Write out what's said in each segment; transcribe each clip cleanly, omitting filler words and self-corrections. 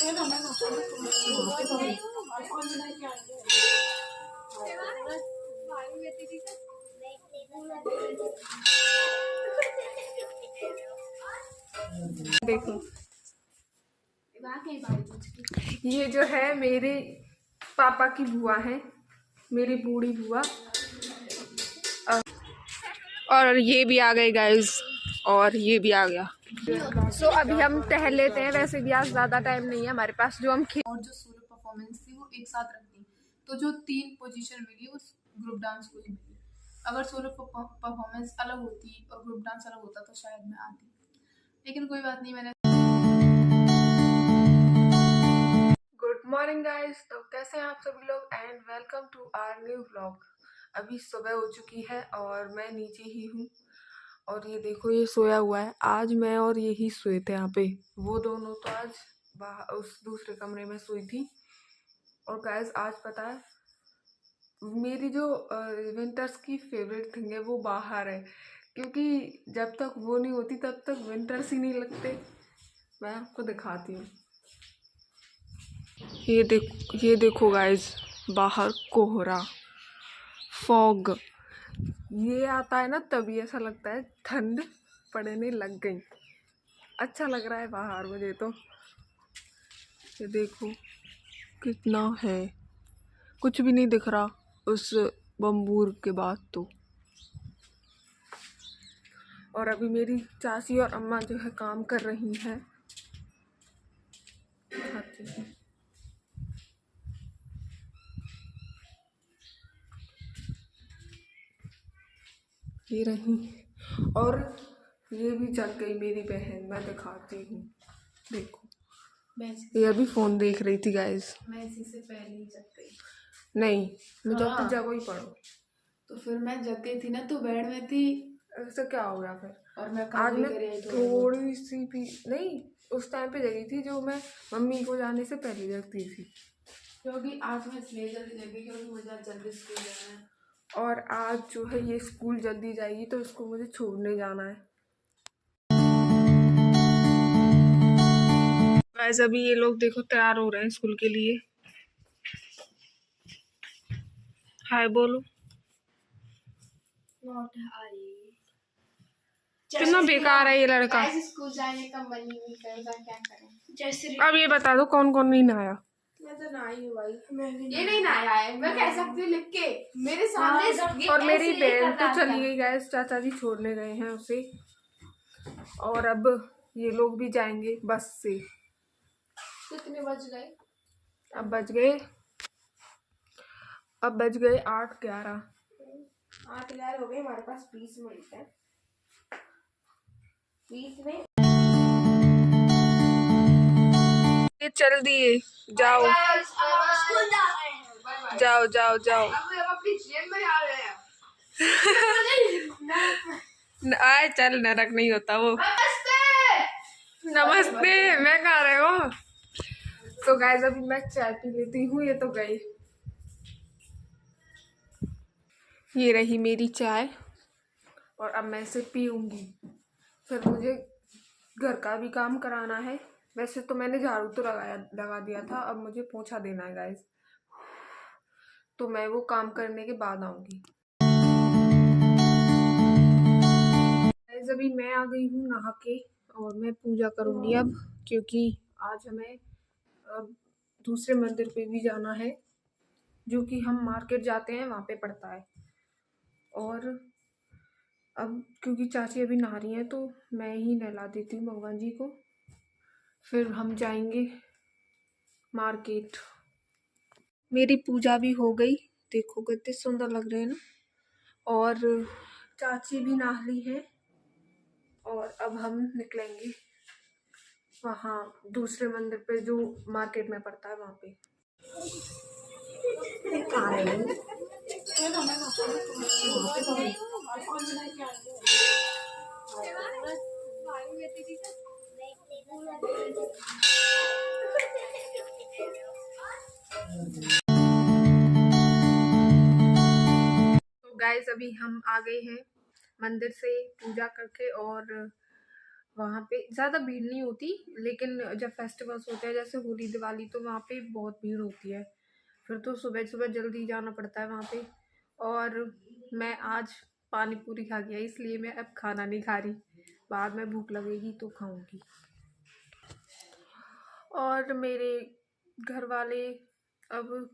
देखो ये जो है मेरे पापा की बुआ है, मेरी बूढ़ी बुआ। और ये भी आ गए गाइस, और ये भी आ गया। सो अभी हम टहल लेते हैं, वैसे भी आज ज़्यादा टाइम नहीं है हमारे पास जो हम और जो सोलो परफॉर्मेंस थी वो एक साथ रख दी, तो जो 3 पोजीशन मिली उस ग्रुप डांस को ही मिली। अगर सोलो परफॉर्मेंस अलग होती और ग्रुप डांस अलग होता तो शायद मैं आती, लेकिन कोई बात नहीं। मैंने गुड मॉर्निंग गाइस, तो कैसे हैं आप सभी लोग and welcome to our new vlog. अभी सुबह हो चुकी है और मैं नीचे ही हूँ, और ये देखो ये सोया हुआ है। आज मैं और यही सोए थे यहाँ पे, वो दोनों तो आज बाहर उस दूसरे कमरे में सोई थी। और गाइस आज पता है मेरी जो विंटर्स की फेवरेट थिंग है वो बाहर है, क्योंकि जब तक वो नहीं होती तब तक विंटर्स ही नहीं लगते। मैं आपको दिखाती हूँ, ये देखो गाइस, बाहर कोहरा, फॉग ये आता है ना तभी ऐसा लगता है ठंड पड़ने लग गई। अच्छा लग रहा है बाहर मुझे तो। ये देखो कितना है, कुछ भी नहीं दिख रहा उस बम्बूर के बाद तो। और अभी मेरी चाची और अम्मा जो है काम कर रही हैं। ये रही, और ये भी जग गई मेरी बहन, मैं दिखाती हूँ। देखो ये अभी फोन देख रही थी गाइस। मैं इसी से पहले ही जग गई। नहीं मुझे तो जगो ही पड़ो, तो फिर मैं जग गई थी ना, तो बेड में थी। ऐसा क्या हो गया फिर? और मैं आज मैं थोड़ी सी भी नहीं उस टाइम पे जगी थी जो मैं मम्मी को जाने से पहले जगती थी, क्योंकि आज मैं इसलिए जल्दी जगी क्योंकि मुझे जल्दी स्कूल जाना है। और आज जो है ये स्कूल जल्दी जाएगी तो इसको मुझे छोड़ने जाना है। वैसे अभी ये लोग देखो तैयार हो रहे हैं स्कूल के लिए। हाय बोलो। कितना बेकार है ये लड़का। स्कूल जाने का मन ही नहीं करता, क्या करें। अब ये बता दो कौन कौन नहीं नहाया? मैं तो नहाई हूँ भाई। ये नहीं नहाया है, मैं कह सकती हूँ लिख के मेरे सामने। और मेरी बहन तो चली गई गैस, चाचा जी छोड़ने गए हैं उसे। और अब ये लोग भी जाएंगे बस से। कितने बज गए? अब बज गए 8:11। 8:11 हो गए, हमारे पास 20 मिनट है। 20 में ये चल दिए, जाओ जाओ जाओ जाओ। आए चल, नरक नहीं होता वो। नमस्ते, मैं कहा रहे हो। तो गाइस अभी मैं चाय पी लेती हूँ, ये तो गई। ये रही मेरी चाय, और अब मैं इसे पीऊंगी। फिर मुझे घर का भी काम कराना है। वैसे तो मैंने झाड़ू तो लगा दिया था, अब मुझे पोछा देना है गाइस, तो मैं वो काम करने के बाद आऊंगी। गाइस अभी मैं आ गई हूँ नहा के, और मैं पूजा करूंगी अब, क्योंकि आज हमें दूसरे मंदिर पे भी जाना है, जो कि हम मार्केट जाते हैं वहाँ पे पड़ता है। और अब क्योंकि चाची अभी नहा रही हैं तो मैं ही नहला देती हूँ भगवान जी को, फिर हम जाएंगे मार्केट। मेरी पूजा भी हो गई, देखो कितने सुंदर लग रहे हैं ना। और चाची भी नहा ली है, और अब हम निकलेंगे वहाँ दूसरे मंदिर पे जो मार्केट में पड़ता है वहाँ पे। तो गाइस अभी हम आ गए हैं मंदिर से पूजा करके, और वहाँ पे ज़्यादा भीड़ नहीं होती, लेकिन जब फेस्टिवल्स होते हैं जैसे होली दिवाली तो वहाँ पे बहुत भीड़ होती है। फिर तो सुबह सुबह जल्दी जाना पड़ता है वहाँ पे। और मैं आज पानी पूरी खा गया, इसलिए मैं अब खाना नहीं खा रही, बाद में भूख लगेगी तो खाऊंगी। और मेरे घर वाले अब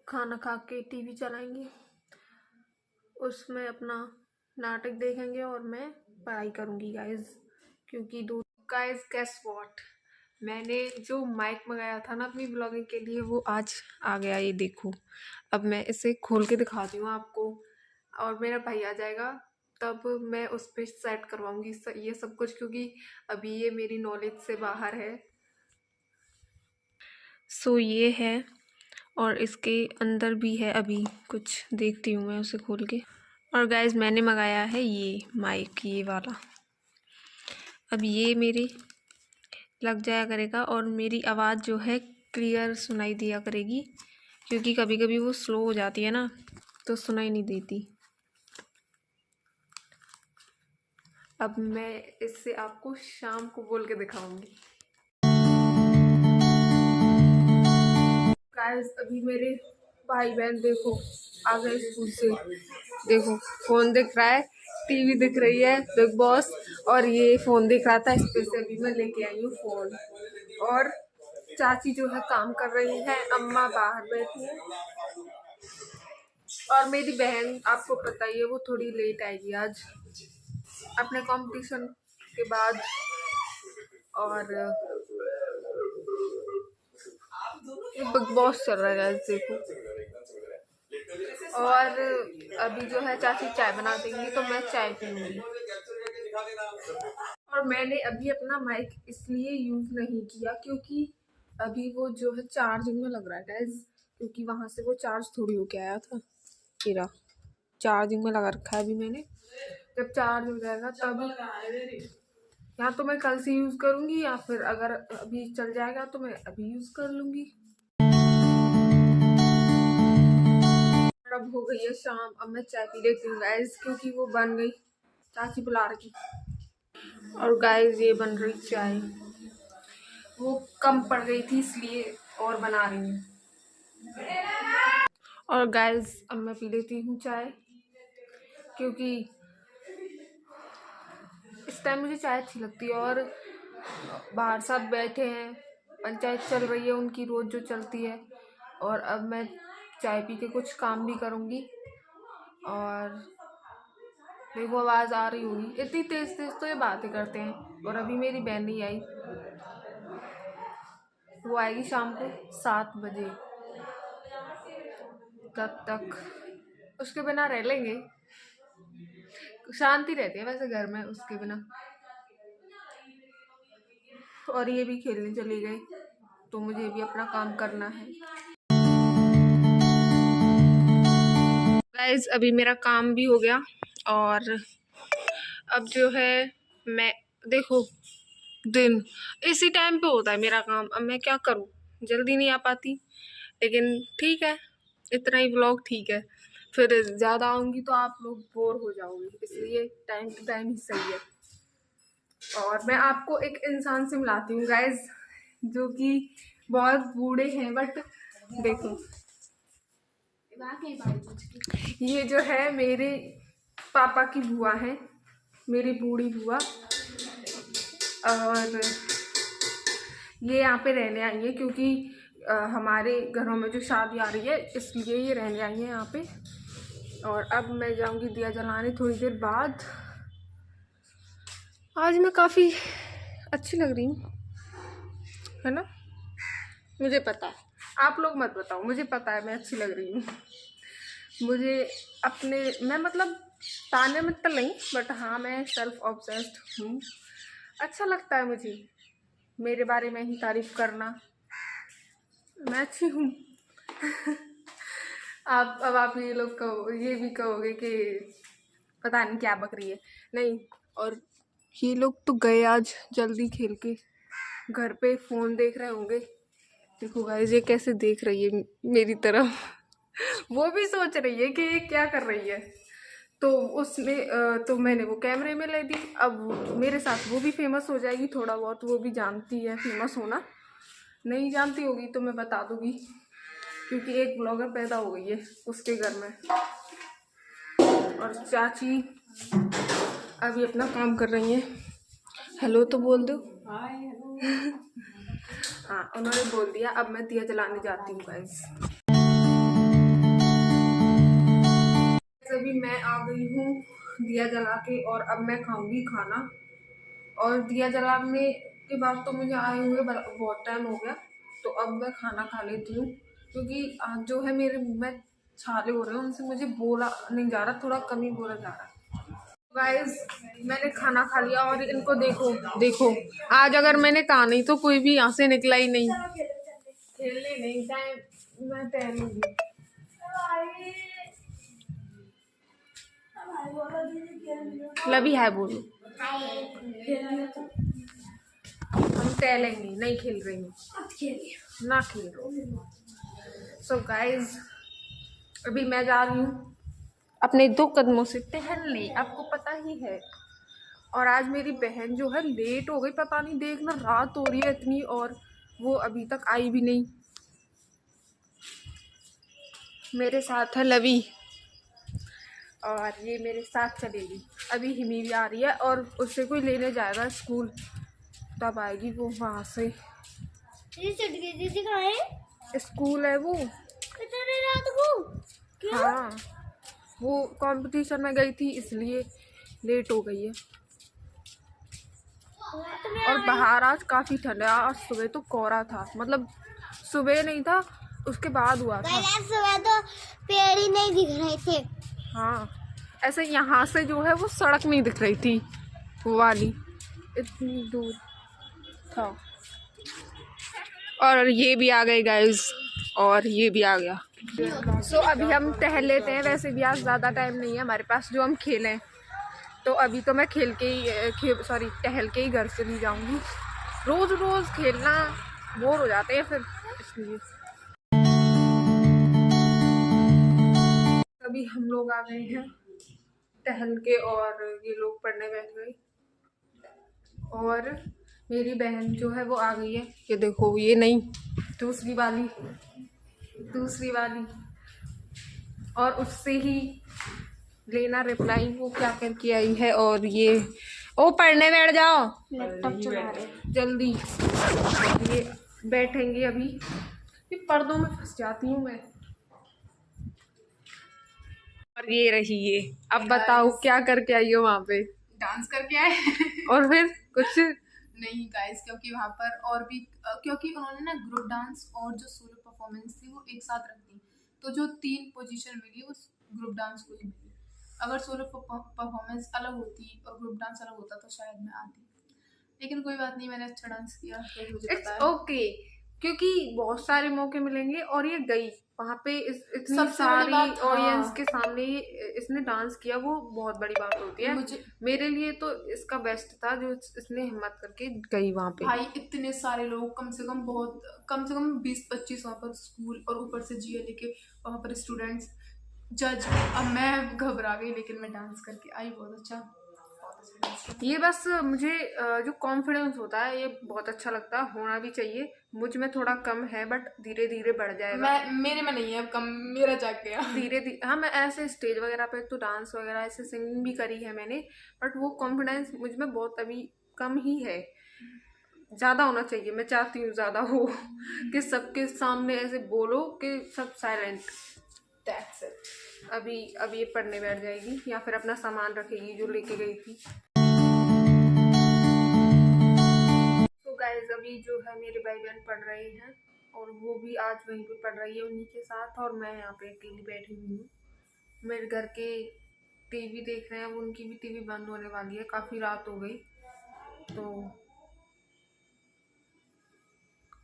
खाना खा के टीवी चलाएंगे, उसमें अपना नाटक देखेंगे और मैं पढ़ाई करूँगी गाइज। क्योंकि दो गाइज गेस व्हाट, मैंने जो माइक मंगाया था ना अपनी ब्लॉगिंग के लिए वो आज आ गया, ये देखो। अब मैं इसे खोल के दिखाती हूँ आपको, और मेरा भाई आ जाएगा तब मैं उस पर सेट करवाऊँगी ये सब कुछ, क्योंकि अभी ये मेरी नॉलेज से बाहर है। सो ये है, और इसके अंदर भी है, अभी कुछ देखती हूँ मैं उसे खोल के। और गाइज मैंने मंगाया है ये माइक, ये वाला। अब ये मेरे लग जाया करेगा और मेरी आवाज़ जो है क्लियर सुनाई दिया करेगी, क्योंकि कभी कभी वो स्लो हो जाती है ना तो सुनाई नहीं देती। अब मैं इससे आपको शाम को बोल के दिखाऊंगी। गाइस अभी मेरे भाई बहन देखो आ गए स्कूल से, देखो फोन दिख रहा है, टीवी दिख रही है बिग बॉस, और ये फोन दिख रहा था, इस पे से अभी मैं लेके आई हूँ फोन। और चाची जो है काम कर रही है, अम्मा बाहर बैठी है, और मेरी बहन आपको पता ही है वो थोड़ी लेट आएगी आज अपने कंपटीशन के बाद। और ये बिग बॉस चल रहा है गाइस देखो। और अभी जो है चाची चाय बना देंगी तो मैं चाय पीऊंगी। और मैंने अभी अपना माइक इसलिए यूज नहीं किया क्योंकि अभी वो जो है चार्जिंग में लग रहा है गाइस, क्योंकि वहां से वो चार्ज थोड़ी होके आया था, तेरा चार्जिंग में लगा रखा है अभी मैंने। जब चार्ज हो जाएगा तब या तो मैं कल से यूज करूंगी, या फिर अगर अभी चल जाएगा तो मैं अभी यूज कर लूंगी। अब हो गई है शाम, अब मैं चाय पी लेती हूँ गाइस, क्योंकि वो बन गई, चाची बुला रही। और गाइस ये बन रही चाय, वो कम पड़ गई थी इसलिए और बना रही हूँ। और गाइस अब मैं पी लेती हूँ चाय, क्योंकि इस टाइम मुझे चाय अच्छी लगती है। और बाहर सब बैठे हैं, पंचायत चल रही है उनकी रोज जो चलती है, और अब मैं चाय पी के कुछ काम भी करूँगी। और देखो आवाज़ आ रही होगी, इतनी तेज तेज तो ये बातें करते हैं। और अभी मेरी बहन नहीं आई, वो आएगी शाम को 7 बजे, तब तक उसके बिना रह लेंगे, शांति रहती है वैसे घर में उसके बिना। और ये भी खेलने चली गई, तो मुझे भी अपना काम करना है। गाइस अभी मेरा काम भी हो गया, और अब जो है मैं देखो दिन इसी टाइम पे होता है मेरा काम, अब मैं क्या करूँ, जल्दी नहीं आ पाती, लेकिन ठीक है, इतना ही व्लॉग ठीक है। फिर ज़्यादा आऊँगी तो आप लोग बोर हो जाओगे, इसलिए टाइम टू टाइम ही सही है। और मैं आपको एक इंसान से मिलाती हूँ गाइज, जो कि बहुत बूढ़े हैं, बट देखो ये जो है मेरे पापा की बुआ है, मेरी बूढ़ी बुआ। और ये यहाँ पे रहने आई है क्योंकि हमारे घरों में जो शादी आ रही है, इसलिए ये रहने आई है यहाँ पे। और अब मैं जाऊँगी दिया जलाने थोड़ी देर बाद। आज मैं काफ़ी अच्छी लग रही हूँ, है ना? मुझे पता है, आप लोग मत बताओ, मुझे पता है मैं अच्छी लग रही हूँ। मुझे अपने मैं मतलब ताने में तो नहीं, बट हाँ मैं सेल्फ ऑब्सेस्ड हूँ। अच्छा लगता है मुझे मेरे बारे में ही तारीफ करना, मैं अच्छी हूँ। आप अब आप ये लोग कहो, ये भी कहोगे कि पता नहीं क्या बक रही है, नहीं। और ये लोग तो गए आज जल्दी खेल के, घर पे फ़ोन देख रहे होंगे। देखो गाइस ये कैसे देख रही है मेरी तरफ। वो भी सोच रही है कि ये क्या कर रही है, तो उसने तो मैंने वो कैमरे में ले दी। अब मेरे साथ वो भी फेमस हो जाएगी थोड़ा बहुत, वो भी जानती है फेमस होना। नहीं जानती होगी तो मैं बता दूंगी, क्योंकि एक ब्लॉगर पैदा हो गई है उसके घर में। और चाची अभी अपना काम कर रही हैं। हेलो तो बोल दो। Hi hello. हाँ, उन्होंने बोल दिया। अब मैं दिया जलाने जाती हूँ गाइस। अभी मैं आ गई हूँ दिया जला के, और अब मैं खाऊंगी खाना। और दिया जलाने के बाद तो मुझे आए हुए बहुत टाइम हो गया, तो अब मैं खाना खा लेती हूँ, क्योंकि आज जो है मेरे मुंह में छाले हो रहे हैं, उनसे मुझे बोला नहीं जा रहा, थोड़ा कम ही बोला जा रहा है। गाइस मैंने खाना खा लिया, और इनको देखो देखो, आज अगर मैंने कहा नहीं तो कोई भी यहाँ से निकला ही नहीं। खेलने नहीं टाइम, मैं टहलूंगी। लवी है बोलो। हम टहलेंगे, नहीं खेल रही हूँ, ना खेल रही। सो गाइज अभी मैं जा रही हूँ अपने 2 कदमों से टहलने, आपको पता ही है। और आज मेरी बहन जो है लेट हो गई, पता नहीं, देखना रात हो रही है इतनी, और वो अभी तक आई भी नहीं। मेरे साथ है लवी, और ये मेरे साथ चलेगी। अभी हिमी भी आ रही है, और उससे कोई लेने जाएगा स्कूल, तब आएगी वो वहाँ से। दीदी कहाँ है? स्कूल है वो। रात को क्या? हाँ, वो कंपटीशन में गई थी इसलिए लेट हो गई है। और बाहर आज काफी ठंड है। आज सुबह तो कोहरा था, मतलब सुबह नहीं था, उसके बाद हुआ था। सुबह तो पेड़ ही नहीं दिख रहे थे। हाँ, ऐसे यहाँ से जो है वो सड़क नहीं दिख रही थी, वो वाली इतनी दूर था। और ये भी आ गए गाइस, और ये भी आ गया। सो अभी हम टहल लेते हैं, वैसे भी आज ज़्यादा टाइम नहीं है हमारे पास जो हम खेलें। तो अभी तो मैं टहल के ही घर से भी जाऊंगी। रोज रोज खेलना बोर हो जाते हैं फिर, इसलिए। अभी हम लोग आ गए हैं टहल के, और ये लोग पढ़ने बैठ गए, और मेरी बहन जो है वो आ गई है। ये देखो, ये नहीं, दूसरी वाली, और उससे ही लेना रिप्लाई, वो क्या करके आई है। और ये ओ पढ़ने बैठ जाओ, लैपटॉप चला रहे जल्दी। ये बैठेंगे अभी, ये पर्दों में फंस जाती हूँ मैं। और ये रही ये, अब बताओ क्या करके आई हो वहाँ पे? डांस करके आए। और फिर कुछ नहीं गाइस, क्योंकि वहाँ पर और भी, क्योंकि उन्होंने ना ग्रुप डांस और जो सोलो परफॉर्मेंस थी वो एक साथ रख दी, तो जो 3 पोजीशन मिली उस ग्रुप डांस को ही मिली। अगर सोलो परफॉर्मेंस अलग होती और ग्रुप डांस अलग होता तो शायद मैं आती, लेकिन कोई बात नहीं, मैंने अच्छा डांस किया तो मुझे पता है। ओके, क्योंकि बहुत सारे मौके मिलेंगे, और ये गई वहाँ पे इतनी सबसे सारी ऑडियंस हाँ। के सामने इसने डांस किया, वो बहुत बड़ी बात होती है। मेरे लिए तो इसका बेस्ट था जो इसने हिम्मत करके गई वहाँ पे। भाई इतने सारे लोग, कम से कम 20-25 वहाँ पर स्कूल, और ऊपर से GLE के वहाँ पर स्टूडेंट्स, जज। अब मैं घबरा गई, लेकिन मैं डांस करके आई, बहुत अच्छा। ये बस मुझे जो कॉन्फिडेंस होता है ये बहुत अच्छा लगता है, होना भी चाहिए। मुझ में थोड़ा कम है, बट धीरे धीरे बढ़ जाएगा। मेरे में नहीं है अब कम, मेरा जाग गया धीरे धीरे। हाँ, मैं ऐसे स्टेज वगैरह पे तो डांस वगैरह ऐसे सिंगिंग भी करी है मैंने, बट वो कॉन्फिडेंस मुझ में बहुत अभी कम ही है। ज़्यादा होना चाहिए, मैं चाहती हूँ ज़्यादा हो कि सबके सामने ऐसे बोलो कि सब साइलेंट। That's it. अभी ये पढ़ने बैठ जाएगी, या फिर अपना सामान रखेगी जो लेके गई थी। तो गाइस अभी जो है मेरे भाई बहन पढ़ रहे हैं, और वो भी आज वहीं पे पढ़ रही है उन्हीं के साथ, और मैं यहाँ पे अकेली बैठी हुई हूँ। मेरे घर के टीवी देख रहे हैं, वो उनकी भी टीवी बंद होने वाली है, काफ़ी रात हो गई। तो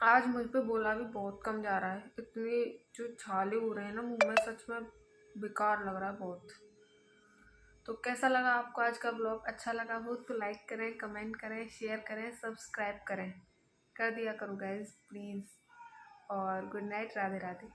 आज मुझ पे बोला भी बहुत कम जा रहा है, इतने जो छाले हो रहे हैं ना मुंह में, सच में बेकार लग रहा है बहुत। तो कैसा लगा आपको आज का ब्लॉग? अच्छा लगा हो तो लाइक करें, कमेंट करें, शेयर करें, सब्सक्राइब करें, कर दिया करो गाइज प्लीज़। और गुड नाइट, राधे राधे।